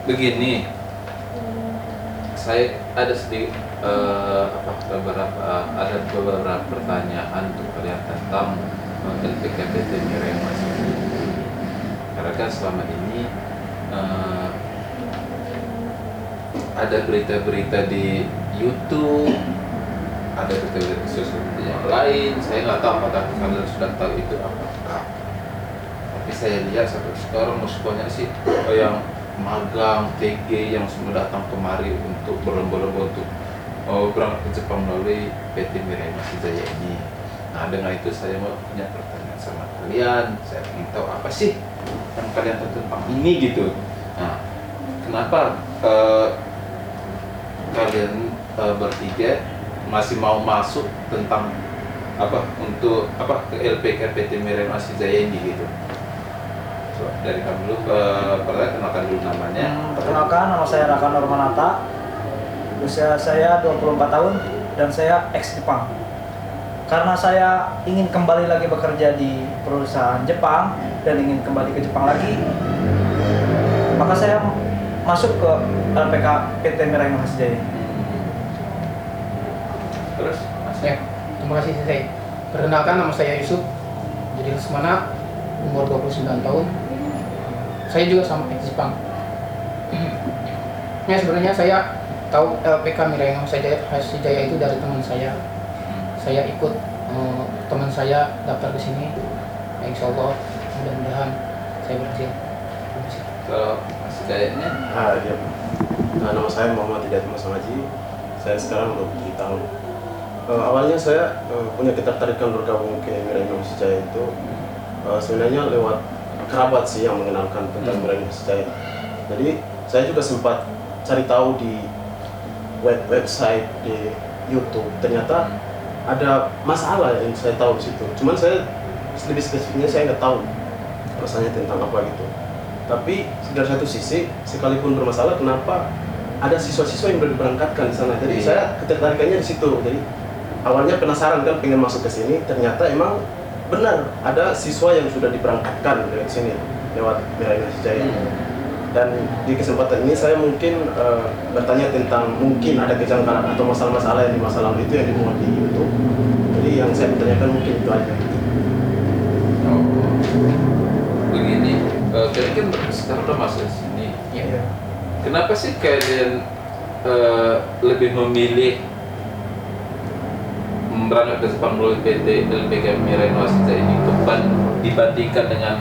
Begini, saya ada sedikit beberapa pertanyaan untuk kalian tentang LPKPT Miremas ini. Karena kan selama ini ada berita-berita di YouTube, ada berita-berita di sosial media yang lain. Saya nggak tahu apakah kalian sudah tahu itu apakah. Tapi saya lihat sampai sekarang masih banyak sih yang magang TG yang semua datang kemari untuk berlomba-lomba untuk berangkat ke Jepang melalui PT Mirai Masjid ini. Nah, dengan itu saya mau punya pertanyaan sama kalian. Saya ingin tahu apa sih yang kalian tahu tentang ini gitu. Nah, kenapa kalian bertiga masih mau masuk tentang untuk ke LPK PT Mirai Masjid ini gitu? So, dari kamu dulu, kenalkan dulu namanya. Perkenalkan, nama saya Raka Normanata. Usia saya 24 tahun dan saya ex-Jepang. Karena saya ingin kembali lagi bekerja di perusahaan Jepang dan ingin kembali ke Jepang lagi, maka saya masuk ke LPK PT Mirai Masjid. Terus? Ya, terima kasih saya. Perkenalkan, nama saya Yusuf. Jadi Lesmana, umur 29 tahun. Saya juga sama ex-Jepang. Ya, sebenarnya saya tahu LPK Mirai Hasijaya itu dari teman saya. Saya ikut teman saya daftar ke sini. Ya, insya Allah mudah-mudahan saya berhasil. Kalau Mas Hidayatnya? Iya. Nama saya Muhammad Hidayat Mas Haji. Saya sekarang 27 tahun. Awalnya saya punya ketertarikan bergabung ke Mirai Hasijaya itu sebenarnya lewat kerabat sih yang mengenalkan tentang Mirai Hasijaya. Jadi saya juga sempat cari tahu di website di YouTube, ternyata ada masalah yang saya tahu di situ. Cuman saya lebih spesifiknya saya nggak tahu rasanya tentang apa gitu. Tapi dari satu sisi, sekalipun bermasalah, kenapa ada siswa-siswa yang sudah diberangkatkan di sana? Jadi saya ketertarikannya di situ. Jadi awalnya penasaran kan, pengen masuk ke sini. Ternyata emang benar ada siswa yang sudah diberangkatkan dari sini lewat Mirai Hasijaya. Dan di kesempatan ini saya mungkin bertanya tentang mungkin ada kejanggalan atau masalah-masalah yang di masa lalu itu yang dimuat di YouTube. Jadi yang saya bertanyakan mungkin itu aja. Begini, kalian kan sekarang udah masuk di sini. Ya. Kenapa sih kalian lebih memilih berangkat ke Jepang melalui PT LPK Mirai Hasijaya ini dibandingkan dengan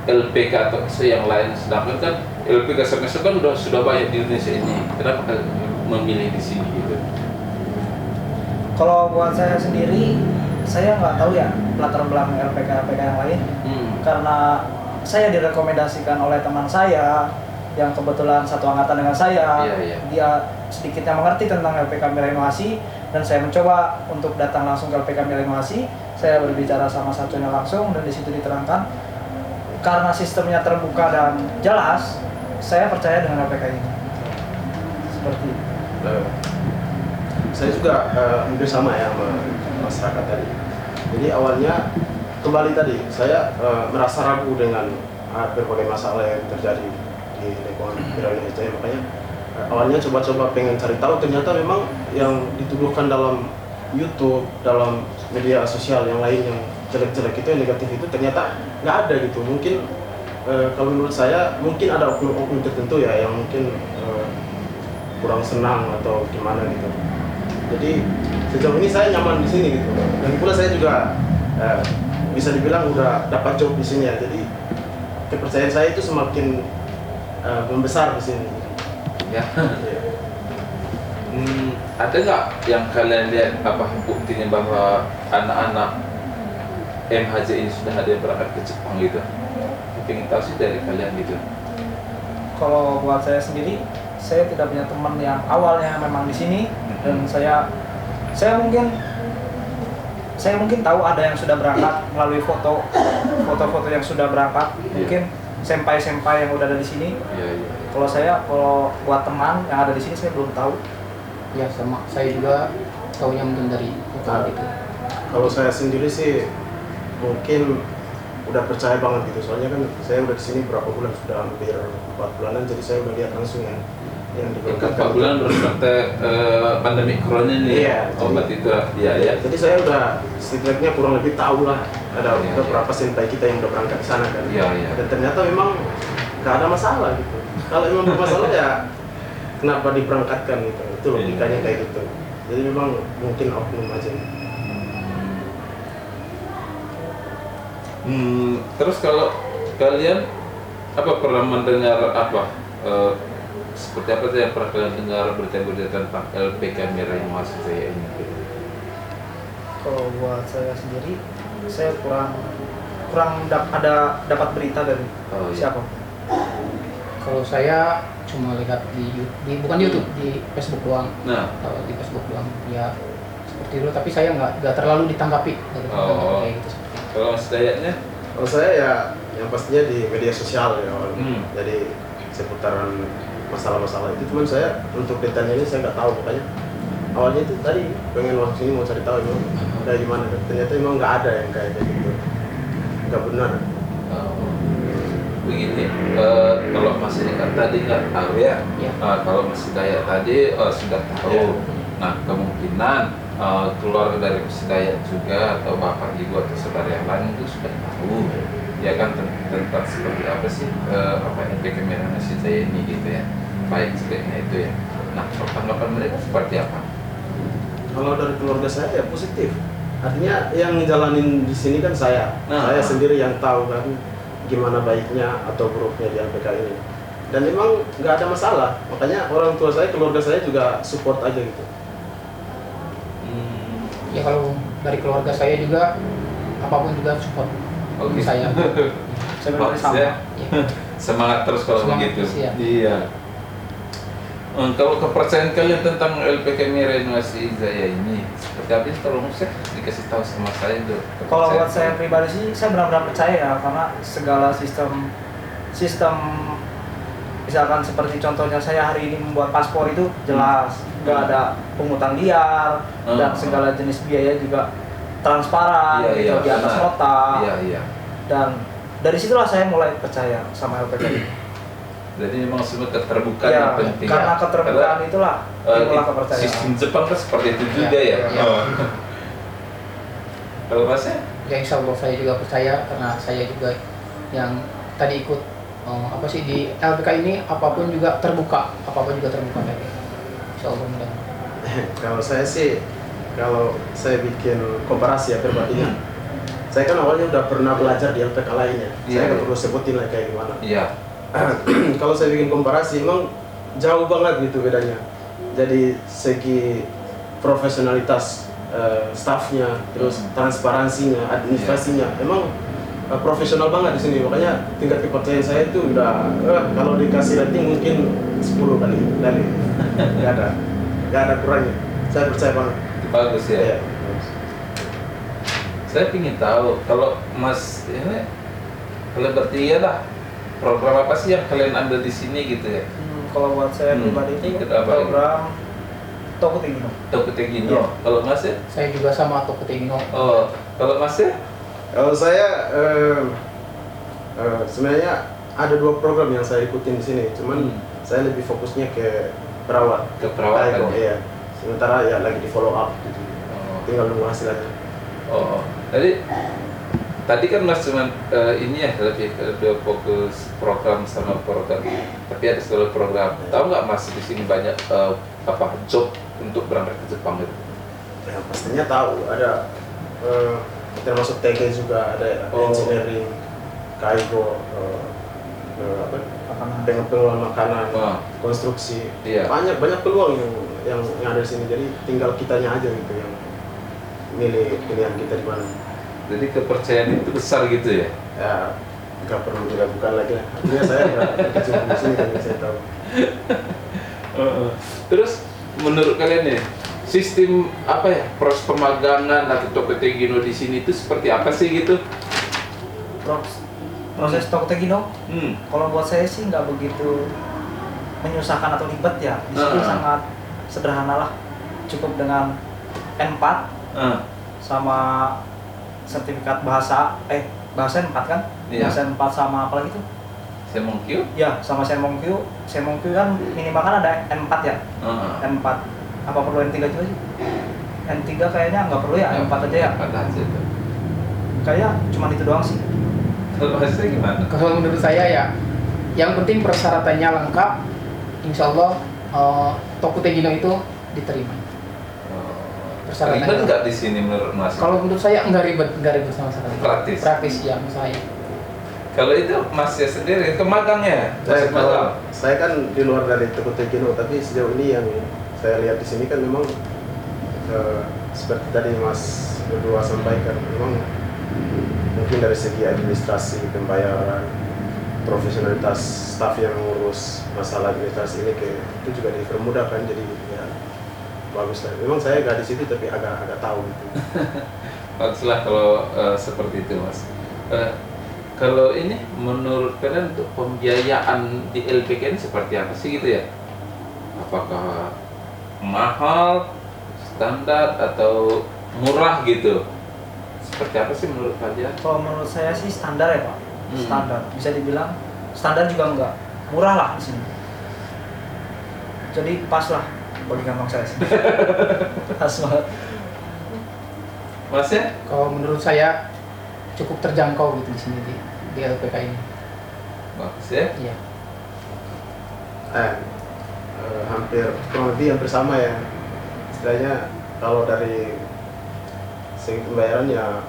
LPK atau yang lain? Sedangkan kan LPK semester kan sudah banyak di Indonesia ini. Kenapa kalian memilih di sini gitu? Kalau buat saya sendiri, saya nggak tahu ya latar belakang LPK yang lain. Karena saya direkomendasikan oleh teman saya yang kebetulan satu angkatan dengan saya. Dia sedikitnya mengerti tentang LPK Mirai Hasijaya dan saya mencoba untuk datang langsung ke LPK Mirai Hasijaya. Saya berbicara sama satunya langsung dan di situ diterangkan karena sistemnya terbuka dan jelas, saya percaya dengan LPK ini. Seperti itu. Saya juga hampir sama ya sama masyarakat tadi. Jadi awalnya kembali tadi saya merasa ragu dengan berbagai masalah yang terjadi di lingkungan Mirai Hasijaya. Makanya awalnya coba-coba pengen cari tahu, ternyata memang yang dituduhkan dalam YouTube, dalam media sosial yang lain yang jelek-jelek itu, yang negatif itu ternyata nggak ada gitu. Mungkin kalau menurut saya mungkin ada oknum-oknum tertentu ya yang mungkin kurang senang atau gimana gitu. Jadi sejauh ini saya nyaman di sini gitu. Dan pula saya juga bisa dibilang udah dapat job di sini ya. Jadi kepercayaan saya itu semakin membesar di sini. Ya. Ada nggak yang kalian lihat buktinya bahwa anak-anak MHJ ini sudah ada yang berangkat ke Jepang gitu? Pengen tahu sih dari kalian gitu. Kalau buat saya sendiri, saya tidak punya teman yang awalnya memang di sini dan saya mungkin tahu ada yang sudah berangkat melalui foto-foto yang sudah berangkat. Mungkin senpai-senpai yang udah ada di sini. Kalau buat teman yang ada di sini saya belum tahu. Ya, sama saya juga tahunya mungkin dari foto itu. Kalau saya sendiri sih mungkin udah percaya banget gitu. Soalnya kan saya udah di sini berapa bulan, sudah hampir 4 bulanan, jadi saya udah lihat langsung yang Kan diberangkatkan. 4 bulan baru sampai pandemi corona nih. Iya, Obat itu ya. Jadi saya udah setidaknya kurang lebih tahu lah ada Iya, beberapa senpai kita yang udah berangkat ke sana kan. Iya. Dan ternyata memang nggak ada masalah gitu. Kalau memang bermasalah ya kenapa diberangkatkan gitu. Itu logikanya kayak gitu. Jadi memang mungkin oknum aja. Terus kalau kalian pernah mendengar seperti apa sih yang pernah kalian dengar berita-berita tentang LPK Mirain Mahasiswa ini? Kalau buat saya sendiri, saya kurang dapat berita dari siapa. Kalau saya cuma lihat bukan di YouTube, di Facebook doang. Nah, Kalau di Facebook doang ya seperti itu, tapi saya nggak terlalu ditanggapi kayak gitu. Kalau Mas Dayatnya? Kalau saya ya yang pastinya di media sosial ya. Jadi seputaran masalah-masalah itu, cuman saya untuk detailnya ini saya nggak tahu, makanya awalnya itu tadi pengen masuk sini mau cari tahu emang dari gimana, ternyata emang nggak ada yang kayak gitu, nggak benar. Begini, kalau Mas ini kan tadi nggak tahu ya. Kalau Mas Dayat tadi sudah tahu. Nah, kemungkinan keluarga dari Mas Dayat juga atau bapak ibu atau saudara yang lain itu sudah tahu ya kan tentang seperti apa sih LPK Mirain Mahasiswa ini gitu ya, baik sebaiknya itu ya. Nah, tanggapan mereka seperti apa? Kalau dari keluarga saya ya positif, artinya yang ngejalanin di sini kan saya sendiri yang tahu kan gimana baiknya atau buruknya di LPK ini, dan memang nggak ada masalah, makanya orang tua saya, keluarga saya juga support aja gitu. Ya kalau dari keluarga saya juga apapun juga support saya. Sebenarnya sama. Ya. Semangat terus kalau Semangat begitu. terus, ya. Iya. Kalau kepercayaan kalian tentang LPK Mirain Mahasiswa ini seperti apa sih? Tolong saya dikasih tahu sama saya tuh. Kalau buat saya pribadi sih, saya benar-benar percaya ya, karena segala sistem misalkan seperti contohnya saya hari ini membuat paspor itu jelas, nggak ada pungutan liar, dan segala jenis biaya juga transparan gitu, di atas nota. Iya. Dan dari situlah saya mulai percaya sama LPK ini. Jadi memang semua keterbukaan yang penting. Karena keterbukaan itulah timbullah kepercayaan. Sistem Jepang kan seperti itu juga ya. Kalau Masnya? Ya insya Allah saya juga percaya, karena saya juga yang tadi ikut di LPK ini apapun juga terbuka lagi. Insya Allah mudah. Kalau saya sih, kalau saya bikin komparasi ya pribadinya, saya kan awalnya udah pernah belajar di LPK lainnya. Saya nggak perlu sebutin lah kayak gimana. Iya. Kalau saya bikin komparasi, emang jauh banget gitu bedanya. Jadi segi profesionalitas staffnya, terus transparansinya, administrasinya, emang profesional banget di sini. Makanya tingkat kepercayaan saya itu udah kalau dikasih rating mungkin 10 kali dari nggak ada kurangnya. Saya percaya banget. Bagus ya. Iya. Saya ingin tahu kalau Mas ini kalian bertiga lah, program apa sih yang kalian ambil di sini gitu ya? Kalau buat saya pribadi itu program Tokutegino. Tokutegino. Iya. Kalau Mas ya? Saya juga sama Tokutegino. Oh, kalau Mas ya? Kalau saya sebenarnya ada 2 program yang saya ikutin di sini, cuman saya lebih fokusnya ke perawat. Ke perawatan. Iya. Sementara ya lagi di follow up gitu. Tinggal nunggu hasil aja. Jadi tadi kan Mas cuman ini ya lebih fokus program sama program. Tapi ada selalu program. Tahu nggak Mas di sini banyak job untuk berangkat ke Jepang gitu? Ya pastinya tahu, ada termasuk TG juga, ada engineering, kaigo, dengan pengelolaan makanan, konstruksi. Iya. Banyak peluang yang ada di sini. Jadi tinggal kitanya aja gitu yang milih pilihan kita di mana. Jadi kepercayaan itu besar gitu ya? Ya nggak perlu diragukan lagi lah. Artinya saya nggak berkecimpung di sini kan, saya tahu. Terus menurut kalian nih, sistem proses pemagangan atau Tokutegino di sini itu seperti apa sih gitu? Proses Tokutegino, kalau buat saya sih nggak begitu menyusahkan atau ribet ya. Di sini sangat sederhana lah, cukup dengan N4 sama sertifikat bahasa, bahasa 4 kan? Iya. Bahasa 4 sama apa lagi tuh? Semongkyu? Ya, sama Senmongkyu. Senmongkyu kan minimal kan ada N4 ya. N4. Apa perlu N3 juga sih? N3 kayaknya nggak perlu ya, N4 aja ya. 4 aja tuh. Kayaknya cuma itu doang sih. Kalau Masnya gimana? Kalau menurut saya ya, yang penting persyaratannya lengkap, insya Allah Tokute Gino itu diterima. Persyaratannya. Ribet nggak di sini menurut Mas? Kalau menurut saya nggak ribet sama sekali. Praktis. Praktis ya menurut saya. Kalau itu Masnya sendiri ke magangnya? Saya kan di luar dari Tokute Gino, tapi sejauh ini yang saya lihat di sini kan memang seperti tadi Mas berdua sampaikan, memang mungkin dari segi administrasi, pembayaran, profesionalitas staf yang mengurus masalah administrasi ini itu juga dipermudah kan, jadi ya bagus lah. Memang saya nggak di situ tapi agak tahu gitu. Baguslah kalau seperti itu Mas. Kalau ini menurut kalian untuk pembiayaan di LPK ini seperti apa sih gitu ya? Apakah mahal, standar atau murah gitu? Seperti apa sih menurut kalian? Kalau menurut saya sih standar ya Pak. Standar. Bisa dibilang standar juga enggak. Murah lah di sini. Jadi pas lah bagi kantong saya sih. Pas banget. Masnya? Kalau menurut saya cukup terjangkau gitu di sini di LPK ini. Bagus ya? Iya. Hampir kurang lebih hampir sama ya. Istilahnya kalau dari segi pembayaran ya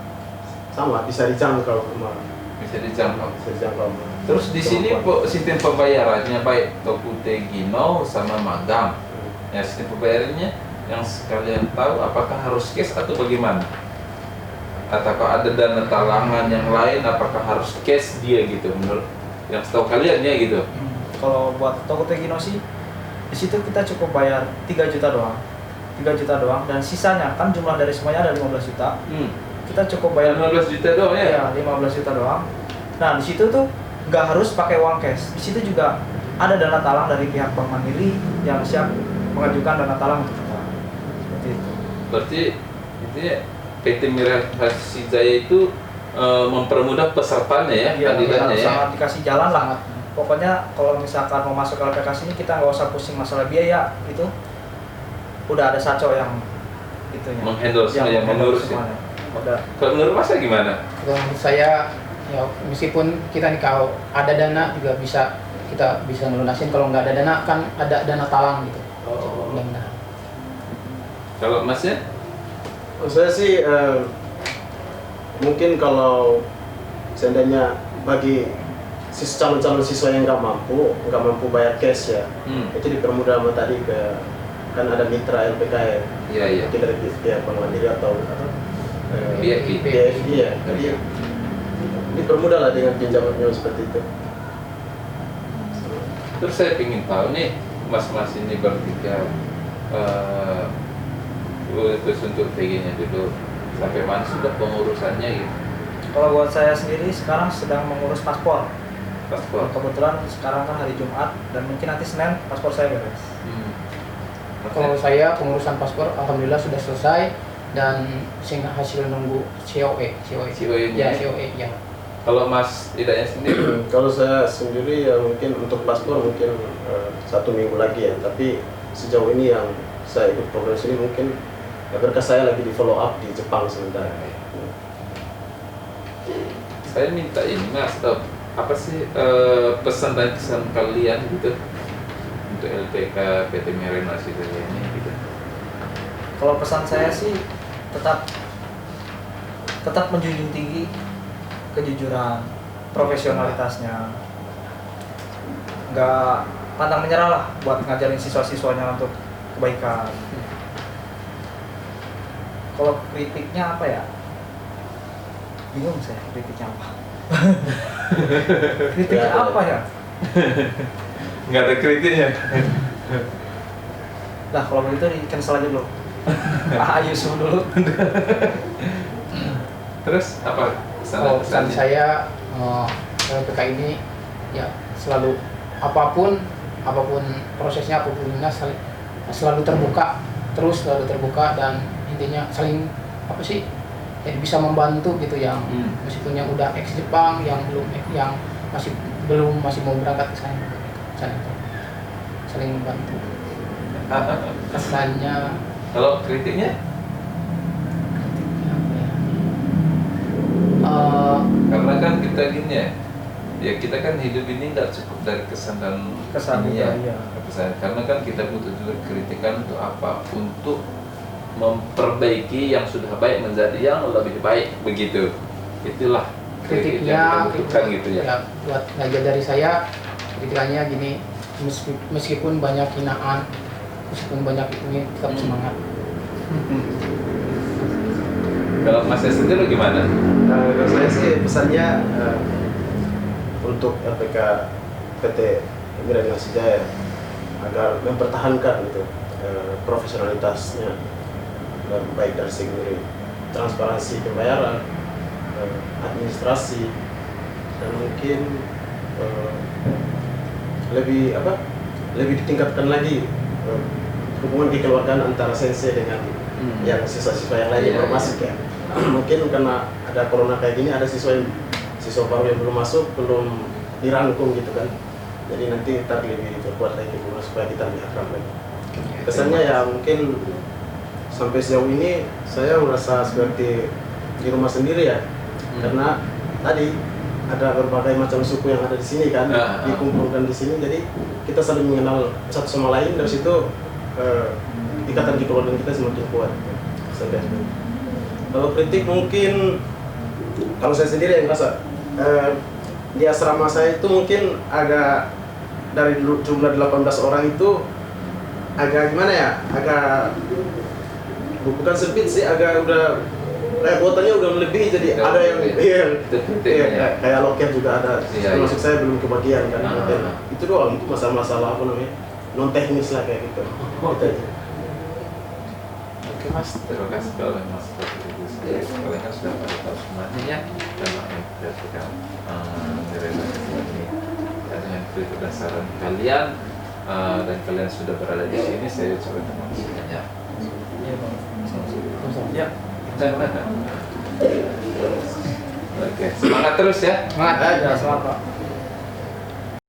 sama, bisa dijangkau kemana. Bisa dijangkau. Bisa dijangkau. Terus di sini sistem pembayarannya baik Tokute Gino sama magang. Ya sistem pembayarannya yang sekalian tahu apakah harus cash atau bagaimana? Ataukah ada dana talangan yang lain? Apakah harus cash dia gitu? Menurut yang setahu kalian ya gitu. Kalau buat Tokute Gino sih di situ kita cukup bayar 3 juta doang. 3 juta doang dan sisanya kan jumlah dari semuanya ada 15 juta. Kita cukup bayar 15 juta doang ya? Iya, 15 juta doang. Nah, di situ tuh nggak harus pakai uang cash. Di situ juga ada dana talang dari pihak Bank Mandiri yang siap mengajukan dana talang untuk kita. Seperti itu. Berarti itu ya PT Mirasi Jaya itu mempermudah pesertanya ya, Iya, kandidatnya ya. sangat dikasih jalan lah. Pokoknya kalau misalkan mau masuk ke LPK sini kita nggak usah pusing masalah biaya itu. Udah ada Saco yang itunya. Menghandle semua, yang mengurus ya. Udah. Kalau menurut Mas gimana? Kalau menurut saya ya meskipun kita nih kalau ada dana juga kita bisa ngelunasin, kalau nggak ada dana kan ada dana talang gitu. Mudah-mudahan. Kalau Masnya? Saya sih mungkin kalau seandainya bagi calon-calon siswa yang nggak mampu bayar cash ya, itu dipermudah sama tadi kan ada mitra LPK ya. Iya. Mungkin dari pihak Bank Mandiri atau BFI. ya. Jadi dipermudah lah dengan pinjaman seperti itu. Terus saya ingin tahu nih, mas-mas ini bertiga terus untuk PG-nya dulu sampai mana sudah pengurusannya gitu? Kalau buat saya sendiri sekarang sedang mengurus paspor. Paspor. Kebetulan sekarang kan hari Jumat dan mungkin nanti Senin paspor saya beres. Kalau saya pengurusan paspor alhamdulillah sudah selesai dan hasil nunggu COE. Ya, COE ya. Kalau Mas tidaknya sendiri? Kalau saya sendiri ya mungkin untuk paspor mungkin 1 minggu lagi ya, tapi sejauh ini yang saya ikut program ini mungkin ya berkas saya lagi di follow up di Jepang sementara. Saya minta ini Mas, apa sih pesan dan kesan kalian gitu untuk LPK PT Mirasi Jaya ini gitu? Kalau pesan saya sih tetap menjunjung tinggi kejujuran, profesionalitasnya, nggak pantang menyerah lah buat ngajarin siswa-siswanya untuk kebaikan. Kalau kritiknya apa ya? Bingung saya kritiknya apa. Kritiknya apa ya? Nggak ada kritiknya. Nah kalau begitu di cancel aja dulu. Ayo suruh dulu. Terus apa? Kalau pesan saya LPK ini ya selalu apapun prosesnya apapun selalu terbuka dan intinya saling jadi bisa membantu gitu yang meskipun yang udah ex Jepang, yang masih mau berangkat ke sana saling membantu. Kesannya Kalau kritiknya? Karena kan kita gini ya kita kan hidup ini nggak cukup dari kesan dan ini ya. Kesan. Karena kan kita butuh juga kritikan untuk apa? Untuk memperbaiki yang sudah baik menjadi yang lebih baik, begitu. Itulah kritiknya bukan gitu ya. Buat belajar dari saya, kritikannya gini, meskipun banyak hinaan, meskipun banyak ini, tetap semangat. Kalau Mas sendiri gimana? Kalau saya sih pesannya untuk LPK PT Mira Sijaya agar mempertahankan gitu profesionalitasnya, baik dari segi transparansi pembayaran, administrasi, dan mungkin lebih ditingkatkan lagi hubungan kekeluargaan antara sensei dengan yang siswa-siswa yang lain yang baru masuk ya. Mungkin karena ada corona kayak gini, ada siswa baru yang belum masuk, belum dirangkum gitu kan. Jadi nanti ntar lebih diperkuat lagi supaya kita lebih akrab lagi. Kesannya ya mungkin sampai sejauh ini saya merasa seperti di rumah sendiri ya, karena tadi ada berbagai macam suku yang ada di sini kan, dikumpulkan di sini, jadi kita saling mengenal satu sama lain. Dari situ ikatan kekeluargaan kita semakin kuat. Kalau kritik mungkin, kalau saya sendiri yang merasa di asrama saya itu mungkin agak dari jumlah 18 orang itu agak gimana ya, agak bukan sempit sih, agak udah kuotanya udah lebih, jadi ada yang kayak loket juga ada, termasuk saya belum kebagian kan. Itu doang, itu masalah-masalah apa namanya non teknis lah kayak gitu. Gitu aja. Oke Mas, terima kasih kalau Mas kalian kan sudah pada tahu semuanya ya tentang LPK Mira ini. Dengan kritik saran kalian dan kalian sudah berada di sini, saya coba terima kasih banyak. Ya. Oke, semangat terus ya. Semangat. Semangat Pak.